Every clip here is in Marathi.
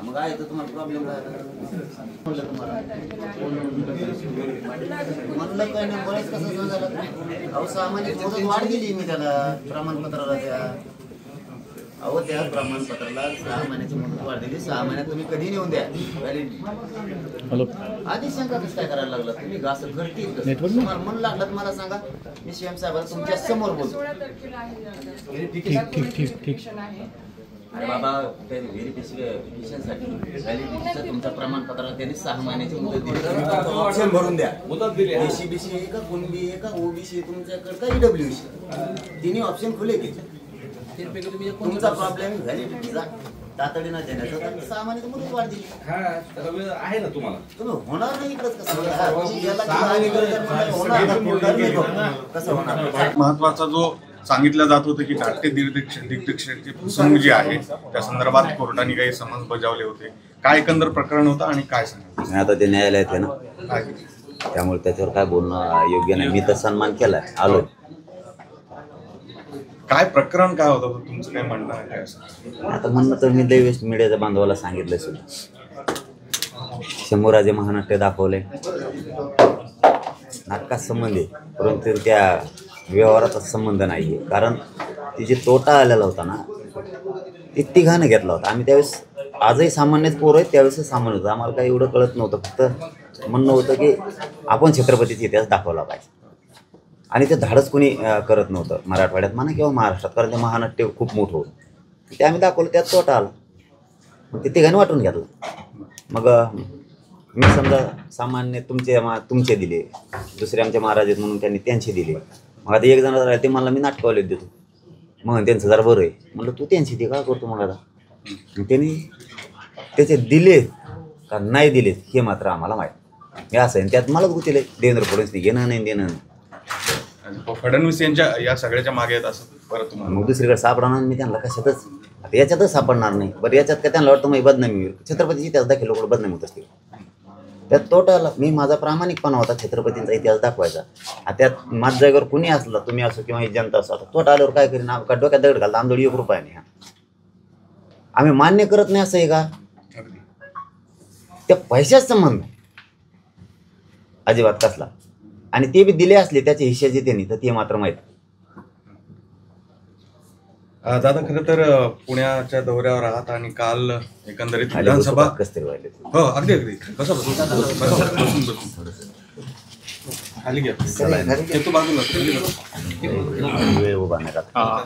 मग आहे तर तुम्हाला प्रॉब्लेम म्हणलं काय नाही बरेच कसं झालं अहो सामान्य मुदत वाढ दिली मी त्याला प्रमाणपत्राला त्या अहो त्या प्रमाणपत्राला 6 महिन्याची मुदत वाढ दिली 6 महिन्यात तुम्ही कधी नेऊन द्या आधी शंका कसं काय करायला लागला तुम्ही घास घडतील तुम्हाला मन लागलं मला सांगा मी सीएम साहेबांना तुमच्या समोर बोलतो ठीक अरे बाबा व्हेरिफिकेशनसाठी व्हॅलिडिटीचं तुमच्या प्रमाणपत्राला त्यांनी 6 महिन्याची मुदत दिली ऑप्शन भरून द्या मुदत दिली एसीबीसी आहे का कुणबी आहे का ओबीसी तुमच्याकडे का ईडब्ल्यूसी तिन्ही ऑप्शन खुले की तुमचा प्रॉब्लेम व्हॅलिडिटीचा तातडीनं देण्याचा तर 6 महिन्याची मुदत वाढ दिली आहे ना तुम्हाला तुम्ही होणार नाही इकडंच कसं होणार महत्वाचा जो सांगितलं जात होतं की नाट्य दिग्दर्शकाची फसवणूक जी आहे त्या संदर्भात कोर्टाने काही समन्स बजावले होते काय एकंदर प्रकरण होतं आणि काय सांगितलं आता ते न्यायालयात आहे ना त्यामुळे त्याच्यावर काय बोलणं योग्य नाही मी तर सन्मान केलाय आलो काय प्रकरण काय होतं तुमचं काय म्हणणं आहे असं आता म्हणणं तर मी दैवेश मीडियाच्या बांधवाला सांगितलं सुद्धा शंभूराजे महानाट्य दाखवले नाटकात संबंध आहे परंतु त्या व्यवहाराचा संबंध नाही आहे कारण तिचे तोटा आलेला होता ना ते तिघानं घेतला होता आम्ही त्यावेळेस आजही सामान्यच पोरं आहेत त्यावेळेस सामान्य होतं आम्हाला काही एवढं कळत नव्हतं फक्त म्हणणं होतं की आपण छत्रपतीचा इतिहास दाखवला पाहिजे आणि ते धाडस कोणी करत नव्हतं मराठवाड्यात म्हणा किंवा महाराष्ट्रात कारण ते महानाट्य खूप मोठं होतं ते आम्ही दाखवलं त्यात तोटा आला मग ते तिघांनी वाटून घेतलं मग मी समजा सामान्य तुमचे दिले दुसरे आमचे महाराज आहेत म्हणून त्यांनी त्यांचे दिले मग आता एक जण राहिले ते मला मी नाटकावले देतो मग त्यांचं जरा बरं आहे म्हणलं तू त्यांची ते काय करतो मग आता त्यांनी त्याचे दिले का नाही दिलेत हे मात्र आम्हाला माहीत हे असं आहे त्यात मलाच गुतीले देवेंद्र फडणवीस घेणं नाही देणं फडणवीस यांच्या या सगळ्याच्या मागे आहेत असं परत तुम्हाला मग दुसरीकडे सापडणार मी त्यांना कशातच आता याच्यातच सापडणार नाही बरं याच्यात काय त्यांना वाटतं मग बदनामी होईल छत्रपतीची इतिहास दाखल लोक बदनामी होत असतील त्यात तोटाला मी माझा प्रामाणिकपणा होता छत्रपतींचा इतिहास दाखवायचा त्यात माझ्या जागेवर कुणी असलं तुम्ही असो किंवा जनता असो आता तोटा आल्यावर काय करीन का डोक्यात दगड घालता आमच्याकडे 1 रुपया नाही आम्ही मान्य करत नाही असं आहे का त्या पैशाच संबंध अजिबात कसला आणि ते बी दिले असले त्याचे हिश्श्याचे त्यांनी तर ते मात्र माहीत दादा खरं तर पुण्याच्या दौऱ्यावर आहात आणि काल एकंदरीत विधानसभा कसतरी व्हायला हो अगदी अगदी कसं बसून खाली घ्या तू बाजूला वेळ उभा नाही आता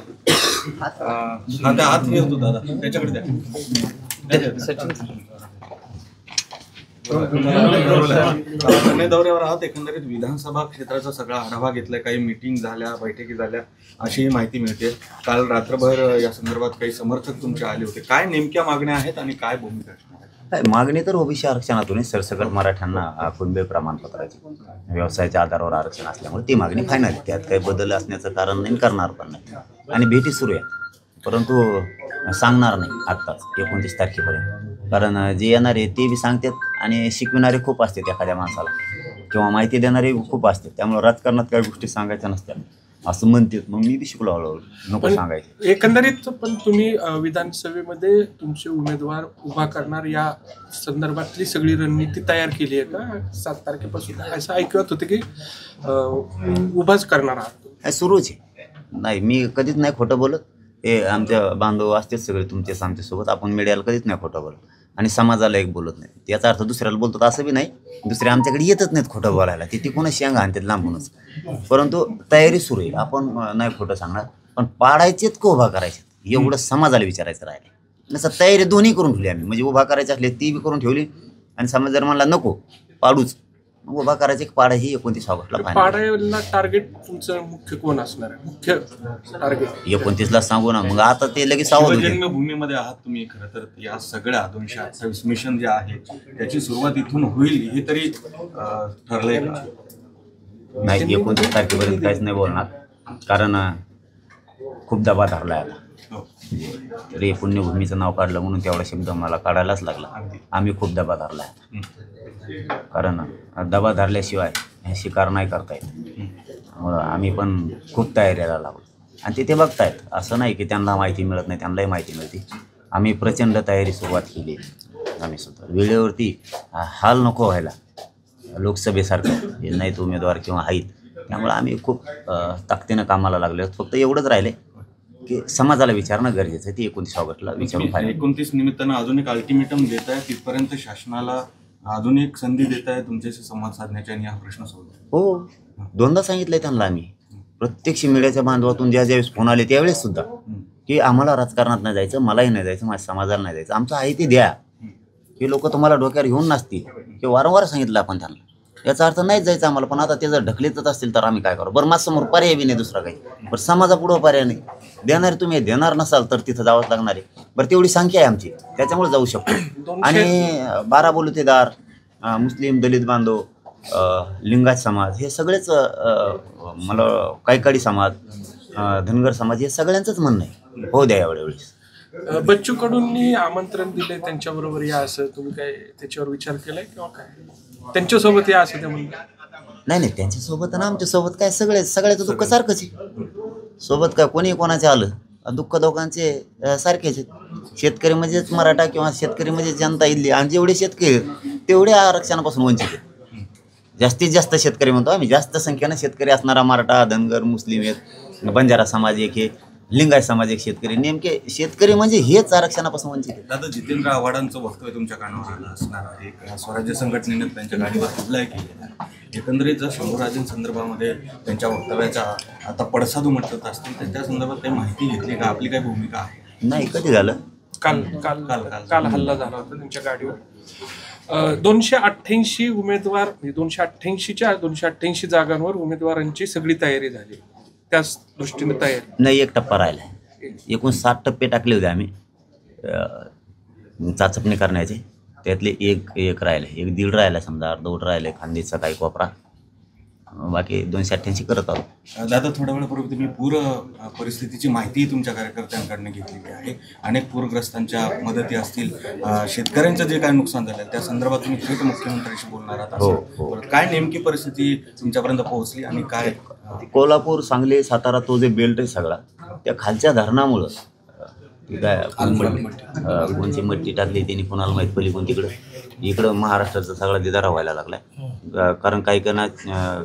हात घेतो दादा त्याच्याकडे द्या पुणे दौऱ्यावर आहात एकंदरीत विधानसभा क्षेत्राचा सगळा आढावा घेतलाय काही मीटिंग झाल्या बैठकी झाल्या अशी माहिती मिळते काल रात्रभर या संदर्भात काही समर्थक तुमचे आले होते काय नेमक्या मागण्या आहेत आणि काय भूमिका असणार मागणी तर ओबीसी आरक्षणातून सरसकट मराठ्यांना कुणबी प्रमाणपत्राची व्यवसायाच्या आधारावर आरक्षण असल्यामुळे ती मागणी फायनल आहे त्यात काही बदल असण्याचं कारण नाही करणार पण नाही आणि भेटी सुरू आहे परंतु सांगणार नाही आत्ताच 29 तारखेपर्यंत कारण जे येणारे ते बी सांगतात आणि शिकविणारे खूप असतात एखाद्या माणसाला किंवा माहिती देणारे खूप असतात त्यामुळे राजकारणात काही गोष्टी सांगायच्या नसतात असं म्हणतात मग मी बी शिकलो हळूहळू नको सांगायचं एकंदरीत पण तुम्ही विधानसभेमध्ये तुमचे उमेदवार उभा करणार या संदर्भातली सगळी रणनीती तयार केली आहे का 7 तारखेपासून असं ऐकत होतं की उभाच करणार आहात सुरूच आहे नाही मी कधीच नाही खोटं बोलत हे आमच्या बांधव असतेच सगळे तुमचेच आमच्यासोबत आपण मीडियाला कधीच नाही खोटं बोलत आणि समाजाला एक बोलत नाही याचा अर्थ दुसऱ्याला बोलतो असं बी नाही दुसरे आमच्याकडे येतच नाहीत खोटं बोलायला ते कोणा शेंगा आणतात लांबूनच परंतु तयारी सुरू आहे आपण नाही खोटं सांगणार पण पाडायचेच का उभा करायचे एवढं समाजाला विचारायचं राहिले नसं तयारी दोन्ही करून ठेवली आम्ही म्हणजे उभा करायचे असले ती बी करून ठेवली आणि समाज जर म्हणला नको पाडूच मग उभा करायचे पाडा ही 29 ऑगस्टला पाडायला टार्गेट तुमचं मुख्य कोण असणार आहे मुख्य टार्गेट 29 ला सांगू ना मग आता ते लगेच सावध जन्मभूमीमध्ये आहात तुम्ही खरं तर या सगळ्या 228 मिशन जे आहे त्याची सुरुवात इथून होईल हे तरी ठरलंय का नाही 29 तारखेपर्यंत काहीच नाही बोलणार कारण खूप दबा धरलाय आता तरी पुण्यभूमीचं नाव काढलं म्हणून तेवढा शब्द मला काढायलाच लागला आम्ही खूप दबा धरलाय कारण दबा धरल्याशिवाय हे शिकार नाही करता येत मग आम्ही पण खूप तयारीला लागलो आणि तिथे बघतायत, असं नाही की त्यांना माहिती मिळत नाही, त्यांनाही माहिती मिळते. आम्ही प्रचंड तयारी सुरुवात केली. आम्ही सुद्धा वेळेवरती हाल नको व्हायला लोकसभेसारखं हे नाहीत उमेदवार किंवा आहेत, त्यामुळे आम्ही खूप ताकदीनं कामाला लागले. फक्त एवढंच राहिले की समाजाला विचारणं गरजेचं आहे. ती 29 ऑगस्टला विचारून पाहिजे. 29 निमित्तानं अजून एक अल्टिमेटम देत आहे, तिथपर्यंत शासनाला अजून एक संधी देत आहे तुमच्याशी संवाद साधण्याची आणि हा प्रश्न सोडवा. हो, दोनदा सांगितलंय त्यांना आम्ही प्रत्यक्ष मीडियाच्या बांधवातून ज्यावेळेस फोन आले त्यावेळेस सुद्धा की आम्हाला राजकारणात नाही जायचं, मलाही नाही जायचं, माझ्या समाजाला नाही जायचं, आमचं आहे ते द्या. हे लोक तुम्हाला डोक्यावर घेऊन नसतील हे वारंवार सांगितलं आपण त्यांना. याचा अर्थ नाहीच जायचं आम्हाला, पण आता ते जर ढकलीतच असतील तर आम्ही काय करू? बरं, माझ्यासमोर पर्याय बी नाही दुसरा काही, बरं समाजापुढं पर्याय नाही. देणार तुम्ही देणार नसाल तर तिथं जावंच लागणार आहे. बरं, तेवढी संख्या आहे आमची, त्याच्यामुळे जाऊ शकतो. आणि 12 बलुतेदार, मुस्लिम, दलित बांधव, लिंगायत समाज, हे सगळेच मला कैकाडी समाज, धनगर समाज, हे सगळ्यांचंच म्हणणं आहे हो द्या यावेळेस. बच्चू कडूंनी आमंत्रण दिले त्यांच्याबरोबर या, असं तुम्ही काय त्याच्यावर विचार केलाय किंवा काय? त्यांच्यासोबत या असं ते म्हणलं? नाही, त्यांच्यासोबत आणि आमच्यासोबत काय सगळ्याचं दुःख सारखंच आहे. सोबत काय कोणी कोणाचे आलं, दुःख दोघांचे सारखेच आहेत. शेतकरी म्हणजेच मराठा किंवा शेतकरी म्हणजे जनता इथली, आणि जेवढे शेतकरी तेवढ्या आरक्षणापासून वंचित आहेत. जास्तीत जास्त शेतकरी म्हणतो आम्ही, जास्त संख्येनं शेतकरी असणारा मराठा, धनगर, मुस्लिम आहेत, बंजारा समाज एक आहे, लिंगायत समाज एक शेतकरी. नेमके शेतकरी म्हणजे हेच आरक्षणापासून वंचित आहे. दादा, जितेंद्र आव्हाडांचं वक्तव्य तुमच्या कानावर आलं असणार आहे. स्वराज्य संघटनेने त्यांच्या गाडीवर हल्ला केलेला आहे. एकंदरीत जर शंभूराजेंसंदर्भामध्ये त्यांच्या वक्तव्याचा आता पडसाद उमटत असतील तर त्या संदर्भात काही माहिती घेतली का? आपली काय भूमिका आहे? नाही, कधी झालं? काल हल्ला झाला होता त्यांच्या गाडीवर. 288 उमेदवार, 288 जागांवर उमेदवारांची सगळी तयारी झाली, त्याच दृष्टीने तयारी नाही. एक टप्पा राहिला. एकूण 7 टप्पे टाकले होते आम्ही चाचपणी करण्याचे, त्यातले एक राहिले, 1-1.5 राहिला, समजा अर्धवट राहिले, खांदीचा काही कोपरा, बाकी 288 करत आलो. दादा, थोड्या वेळापूर्वी तुम्ही पूर परिस्थितीची माहिती तुमच्या कार्यकर्त्यांकडनं घेतलेली आहे. अनेक पूरग्रस्तांच्या मदती असतील, शेतकऱ्यांचं जे काय नुकसान झालं त्या संदर्भात तुम्ही थेट मुख्यमंत्र्यांशी बोलणार आहात. हो. काय नेमकी परिस्थिती तुमच्यापर्यंत पोहोचली आणि काय? कोल्हापूर, सांगली, सातारा, तो जे बेल्ट आहे सगळा, त्या खालच्या धरणामुळं काय कोणची मट्टी टाकली त्यांनी कोणाला माहीत पडली, कोण इकडं महाराष्ट्राचा सगळा दिदारा व्हायला लागलाय. कारण काही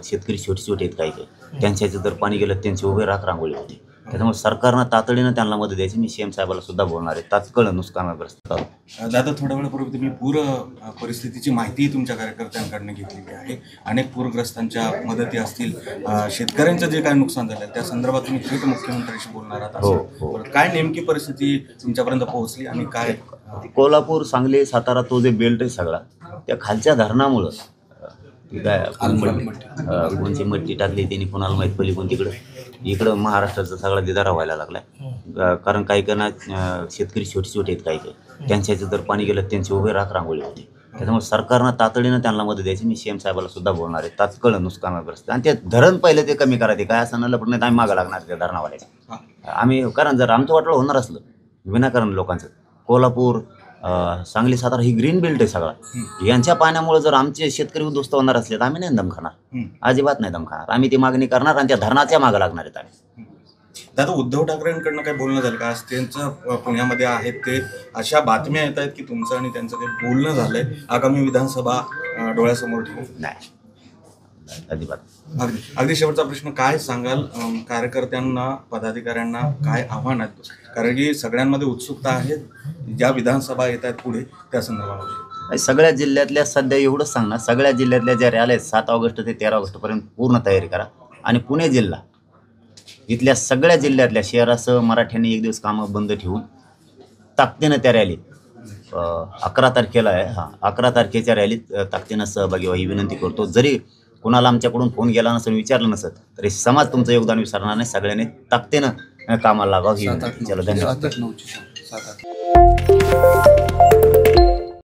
शेतकरी छोटे आहेत, काही त्यांच्या जर पाणी गेलं त्यांचे उभे रांगोळी होते. त्याच्यामुळे सरकारनं तातडीनं त्यांना मदत द्यायची. मी CM साहेबाला सुद्धा बोलणार आहे तात्काळ नुकसानग्रस्त. दादा, थोड्या वेळापूर्वी तुम्ही पूर परिस्थितीची माहिती तुमच्या कार्यकर्त्यांकडनं घेतलेली आहे. अनेक पूरग्रस्तांच्या मदती असतील, शेतकऱ्यांचं जे काय नुकसान झालं त्या संदर्भात तुम्ही थेट मुख्यमंत्र्यांशी बोलणार आहात. हो. काय नेमकी परिस्थिती तुमच्यापर्यंत पोहोचली आणि काय? कोल्हापूर, सांगली, सातारा, तो जे बेल्ट आहे सगळा, त्या खालच्या धरणामुळं काय कोणची मट्टी टाकली त्यांनी कोणाला माहीत पडली, कोण इकडं महाराष्ट्राचा सगळा दिदारा व्हायला लागलाय. कारण काही शेतकरी छोटे आहेत, काही त्यांच्या जर पाणी गेलं त्यांचे उभे रांगोळी होते. त्याच्यामुळे सरकारनं तातडीनं त्यांना मदत द्यायची. मी CM साहेबाला सुद्धा बोलणार आहे तात्काळ नुकसानग्रस्त. आणि ते धरण पहिले ते कमी करायचे, काय असं नलं पण नाही आम्ही मागं लागणार त्या धरणावाल्याच्या आम्ही. कारण जर आमचं वाटलं होणार असलं विनाकारण लोकांचं, कोल्हापूर, सांगली, सातारा ही ग्रीन बेल्ट आहे सगळा, यांच्या पाण्यामुळे जर आमचे शेतकरी उद्ध्वस्त होणार असले तर आम्ही नाही दम खाणार, अजिबात नाही दम खाणार. आम्ही ती मागणी करणार आणि त्या धरणाच्या मागं लागणार आहेत आम्ही. दादा, उद्धव ठाकरेंकडनं काही बोलणं झालं का? आज त्यांचं पुण्यामध्ये आहेत ते, अशा बातम्या येत आहेत की तुमचं आणि त्यांचं काही बोलणं झालंय आगामी विधानसभा डोळ्यासमोर ठेवून? नाही, अजिबात. अगदी शेवटचा प्रश्न, काय सांगाल कार्यकर्त्यांना, पदाधिकाऱ्यांना काय आव्हान आहेत? कारण की सगळ्यांमध्ये उत्सुकता आहे ज्या विधानसभा येत आहेत पुढे त्या संदर्भामध्ये. सगळ्या जिल्ह्यातल्या सध्या एवढंच सांगणार, सगळ्या जिल्ह्यातल्या ज्या रॅल्या आहेत 7 ऑगस्ट ते 13 ऑगस्टपर्यंत पूर्ण तयारी करा. आणि पुणे जिल्हा इथल्या सगळ्या जिल्ह्यातल्या शहरासह मराठ्यांनी 1 दिवस कामं बंद ठेवून ताकदीनं त्या रॅलीत 11 तारखेला आहे, 11 तारखेच्या रॅलीत ताकदीनं सहभागी व्हा ही विनंती करतो. जरी कोणाला आमच्याकडून फोन गेला नसेल, विचारलं नसत तरी समाज तुमचं योगदान विसरणार नाही. सगळ्यांनी ताकदीनं कामाला लागावं ही विनंती. चला, धन्यवाद.